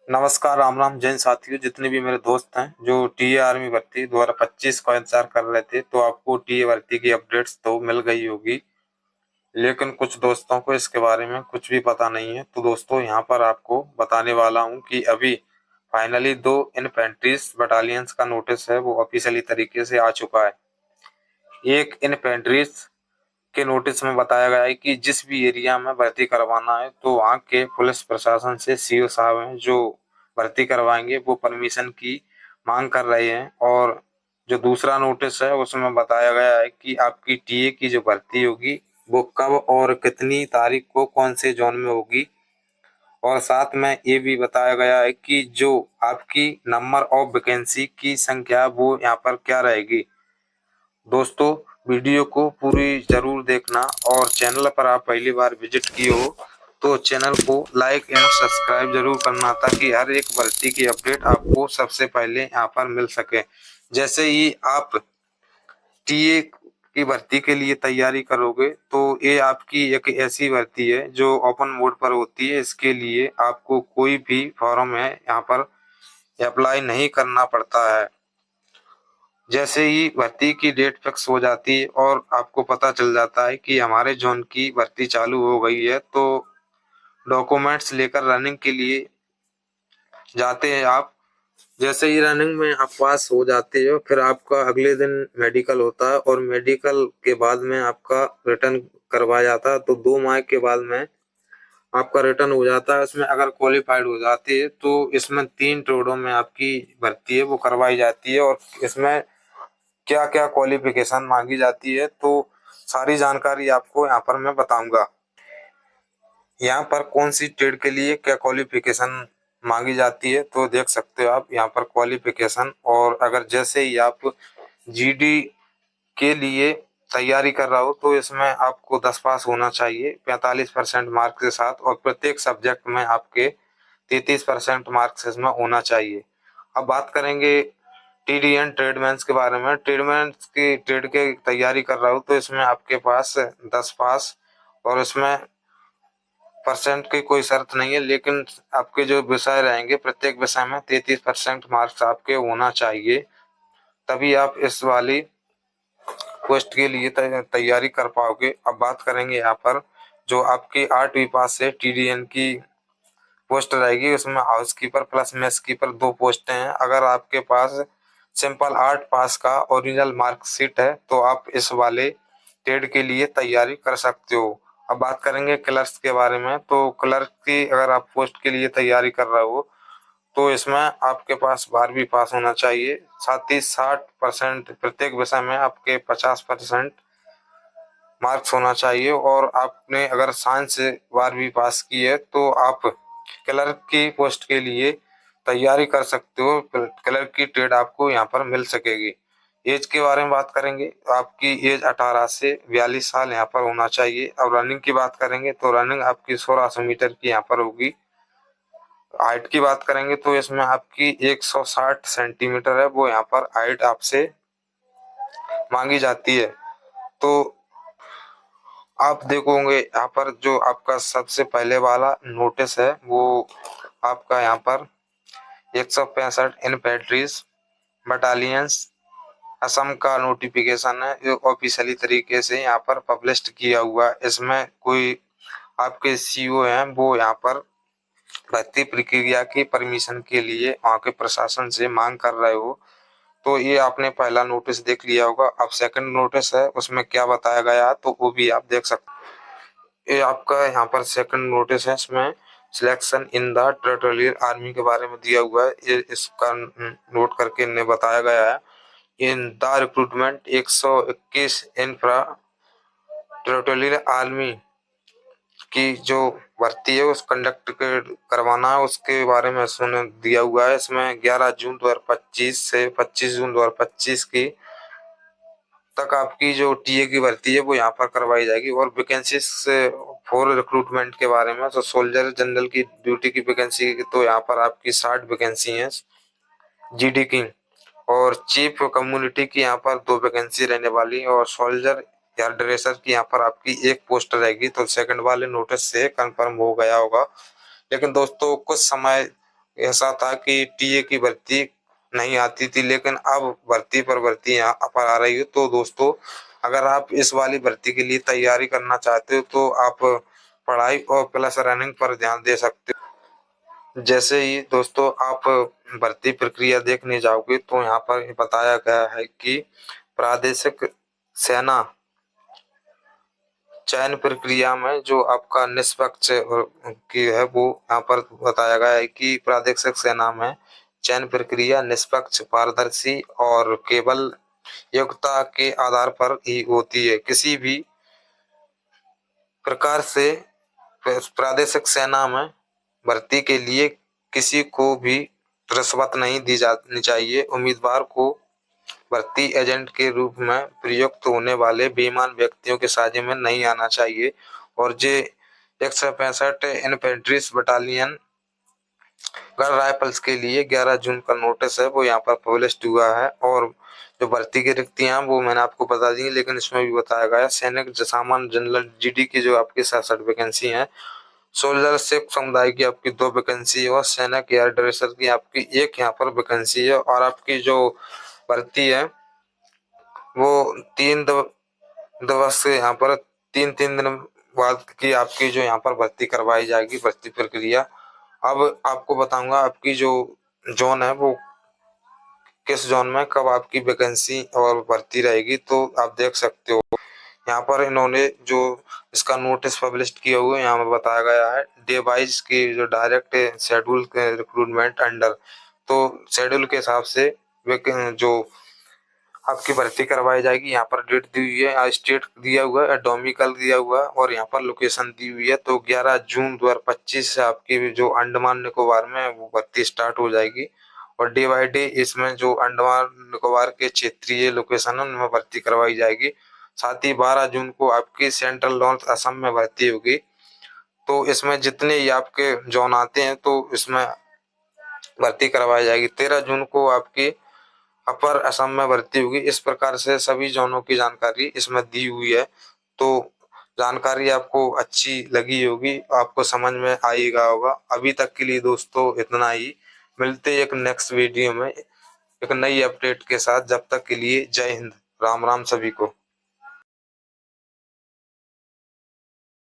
नमस्कार, राम राम, जैन साथियों। जितने भी मेरे दोस्त हैं जो टीए आर्मी भर्ती 2025 का इंतजार कर रहे थे, तो आपको टीए भर्ती की अपडेट्स तो मिल गई होगी, लेकिन कुछ दोस्तों को इसके बारे में कुछ भी पता नहीं है। तो दोस्तों, यहाँ पर आपको बताने वाला हूँ कि अभी फाइनली 2 इन्फेंट्रीज बटालियंस का नोटिस है वो ऑफिशियली तरीके से आ चुका है। एक इन्फेंट्रीज के नोटिस में बताया गया है कि जिस भी एरिया में भर्ती करवाना है, तो वहाँ के पुलिस प्रशासन से सीओ साहब हैं जो भर्ती करवाएंगे, वो परमिशन की मांग कर रहे हैं। और जो दूसरा नोटिस है उसमें बताया गया है कि आपकी टीए की जो भर्ती होगी वो कब और कितनी तारीख को कौन से जोन में होगी। और साथ में ये भी बताया गया है कि जो आपकी नंबर ऑफ वैकेंसी की संख्या वो यहाँ पर क्या रहेगी। दोस्तों, वीडियो को पूरी जरूर देखना, और चैनल पर आप पहली बार विजिट किए हो तो चैनल को लाइक एंड सब्सक्राइब जरूर करना, ताकि हर एक भर्ती की अपडेट आपको सबसे पहले यहाँ पर मिल सके। जैसे ही आप टीए की भर्ती के लिए तैयारी करोगे, तो ये आपकी एक ऐसी भर्ती है जो ओपन मोड पर होती है। इसके लिए आपको कोई भी फॉर्म है यहाँ पर अप्लाई नहीं करना पड़ता है। जैसे ही भर्ती की डेट फिक्स हो जाती है और आपको पता चल जाता है कि हमारे जोन की भर्ती चालू हो गई है, तो डॉक्यूमेंट्स लेकर रनिंग के लिए जाते हैं आप। जैसे ही रनिंग में आप पास हो जाते हो, फिर आपका अगले दिन मेडिकल होता है, और मेडिकल के बाद में आपका रिटर्न करवाया जाता है। तो 2 माह के बाद में आपका रिटर्न हो जाता है। इसमें अगर क्वालिफाइड हो जाती है तो इसमें 3 ट्रेडों में आपकी भर्ती है वो करवाई जाती है। और इसमें क्या क्या क्वालिफिकेशन मांगी जाती है, तो सारी जानकारी आपको यहाँ पर मैं बताऊंगा। यहाँ पर कौन सी ट्रेड के लिए क्या क्वालिफिकेशन मांगी जाती है, तो देख सकते हो आप यहाँ पर क्वालिफिकेशन। और अगर जैसे ही आप जीडी के लिए तैयारी कर रहा हो, तो इसमें आपको 10 पास होना चाहिए 45% मार्क्स के साथ, और प्रत्येक सब्जेक्ट में आपके 33% मार्क्स इसमें होना चाहिए। अब बात करेंगे टीडीएन ट्रेडमैन्स के बारे में। ट्रेडमैन्स की ट्रेड के तैयारी कर रहा हूँ, तो इसमें आपके पास 10 पास, और इसमें परसेंट की कोई शर्त नहीं है, लेकिन आपके जो विषय रहेंगे प्रत्येक विषय में 33% मार्क्स आपके होना चाहिए, तभी आप इस वाली पोस्ट के लिए तैयारी कर पाओगे। अब बात करेंगे यहाँ पर जो आपकी 8वीं पास से टीडीएन की पोस्ट रहेगी, उसमें house keeper plus mess keeper 2 पोस्टें हैं। अगर आपके पास सिंपल 8 पास का ओरिजिनल मार्कशीट है, तो आप इस वाले ट्रेड के लिए तैयारी कर सकते हो। अब बात करेंगे क्लर्क्स के बारे में। तो क्लर्क की अगर आप पोस्ट के लिए तैयारी कर रहे हो, तो इसमें आपके पास 12वीं पास होना चाहिए। साथ ही 60% प्रत्येक विषय में आपके 50% मार्क्स होना चाहिए। और आपने अगर साइंस से 12वीं पास की है, तो आप क्लर्क की पोस्ट के लिए तैयारी कर सकते हो। क्लर्क की ट्रेड आपको यहाँ पर मिल सकेगी। एज के बारे में बात करेंगे, तो आपकी एज 18 से 42 साल यहाँ पर होना चाहिए। अब रनिंग की बात करेंगे, तो रनिंग आपकी 1600 मीटर की यहाँ पर होगी। हाइट की बात करेंगे, तो इसमें आपकी 160 सेंटीमीटर है वो यहाँ पर हाइट आपसे मांगी जाती है। तो आप देखोगे यहाँ पर जो आपका सबसे पहले वाला नोटिस है, वो आपका यहाँ पर 165 इन्फेंट्रीज बटालियंस असम का नोटिफिकेशन है, जो ऑफिशियली तरीके से यहाँ पर पब्लिश किया हुआ है। इसमें कोई आपके सीईओ हैं वो यहाँ पर भर्ती प्रक्रिया की परमिशन के लिए वहाँ के प्रशासन से मांग कर रहे हो। तो ये आपने पहला नोटिस देख लिया होगा। अब सेकंड नोटिस है, उसमें क्या बताया गया है तो वो भी आप देख सकते हैं। ये आपका यहाँ पर सेकंड नोटिस है, इसमें selection in the territorial army के बारे में दिया हुआ है। ये इसका नोट करके इन्हें बताया गया है। In the recruitment 121 infra territorial army की जो भर्ती है उस कंडक्ट करवाना है, उसके बारे में इसने दिया हुआ है। इसमें 11 जून 2025 से 25 जून 2025 की तक आपकी जो टीए की भर्ती है वो यहाँ पर करवाई जाएगी। और वैकेंसी फॉर रिक्रूटमेंट के बारे में, तो सोल्जर जनरल की ड्यूटी की वैकेंसी, तो यहाँ पर आपकी 60 वैकेंसी है जीडी की। और चीफ कम्युनिटी की यहाँ पर 2 वैकेंसी रहने वाली है। और सोल्जर या ड्रेसर की यहाँ पर आपकी 1 पोस्ट रहेगी। तो सेकंड वाले नोटिस से कंफर्म हो गया होगा। लेकिन दोस्तों, कुछ समय ऐसा था कि टीए की भर्ती नहीं आती थी, लेकिन अब भर्ती पर भर्ती यहाँ पर आ रही है। तो दोस्तों, अगर आप इस वाली भर्ती के लिए तैयारी करना चाहते हो तो आप पढ़ाई और प्लस रनिंग पर ध्यान दे सकते हो। जैसे ही दोस्तों आप भर्ती प्रक्रिया देखने जाओगे तो यहाँ पर बताया गया है कि प्रादेशिक सेना चयन प्रक्रिया में जो आपका निष्पक्ष की है, वो यहाँ पर बताया गया है कि प्रादेशिक सेना में चयन प्रक्रिया निष्पक्ष, पारदर्शी और केवल योग्यता के आधार पर ही होती है। किसी भी प्रकार से प्रादेशिक सेना में भर्ती के लिए किसी को भी रिश्वत नहीं दी जानी चाहिए। उम्मीदवार को भर्ती एजेंट के रूप में प्रयुक्त होने वाले बेईमान व्यक्तियों के साझे में नहीं आना चाहिए। और जे 165 इन्फेंट्री बटालियन गढ़ राइफल्स के लिए 11 जून का नोटिस है, वो यहाँ पर पब्लिश हुआ है। और जो भर्ती की रिक्तियां वो मैंने आपको बता दी, लेकिन इसमें भी बताया गया सैनिक सामान्य जनरल जीडी की जो आपकी 67 वैकेंसी है, सोल्जर सिख समुदाय की आपकी 2 वैकेंसी है और सैनिक एयर ड्रेसर की आपकी 1 यहाँ पर वैकेंसी है। और आपकी जो भर्ती है वो 3 दिवस से यहाँ पर 3-3 दिन बाद की आपकी जो यहाँ पर भर्ती करवाई जाएगी, भर्ती प्रक्रिया। अब आपको बताऊंगा आपकी जो जोन है वो किस जोन में कब आपकी वैकेंसी और भर्ती रहेगी। तो आप देख सकते हो यहाँ पर इन्होंने जो इसका नोटिस पब्लिश किया हुआ है, यहाँ पर बताया गया है डे वाइज की जो डायरेक्ट शेड्यूल रिक्रूटमेंट अंडर। तो शेड्यूल के हिसाब से जो आपकी भर्ती करवाई जाएगी, यहाँ पर डेट दी हुई है, स्टेट दिया हुआ है, डोमिकल दिया हुआ है और यहाँ पर लोकेशन दी हुई है। तो 11 जून 2025 से आपकी जो अंडमान निकोबार में वो भर्ती स्टार्ट हो जाएगी। और डे बाई डे इसमें जो अंडमान निकोबार के क्षेत्रीय लोकेशन है उनमें भर्ती करवाई जाएगी। साथ ही 12 जून को आपकी सेंट्रल नॉर्थ असम में भर्ती होगी। तो इसमें जितने ही आपके जोन आते हैं तो इसमें भर्ती करवाई जाएगी। 13 जून को आपकी अपर असम में भर्ती होगी। इस प्रकार से सभी जोनों की जानकारी इसमें दी हुई है। तो जानकारी आपको अच्छी लगी होगी, आपको समझ में आएगा होगा। अभी तक के लिए दोस्तों इतना ही। मिलते एक नेक्स्ट वीडियो में एक नई अपडेट के साथ। जब तक के लिए जय हिंद, राम राम सभी को।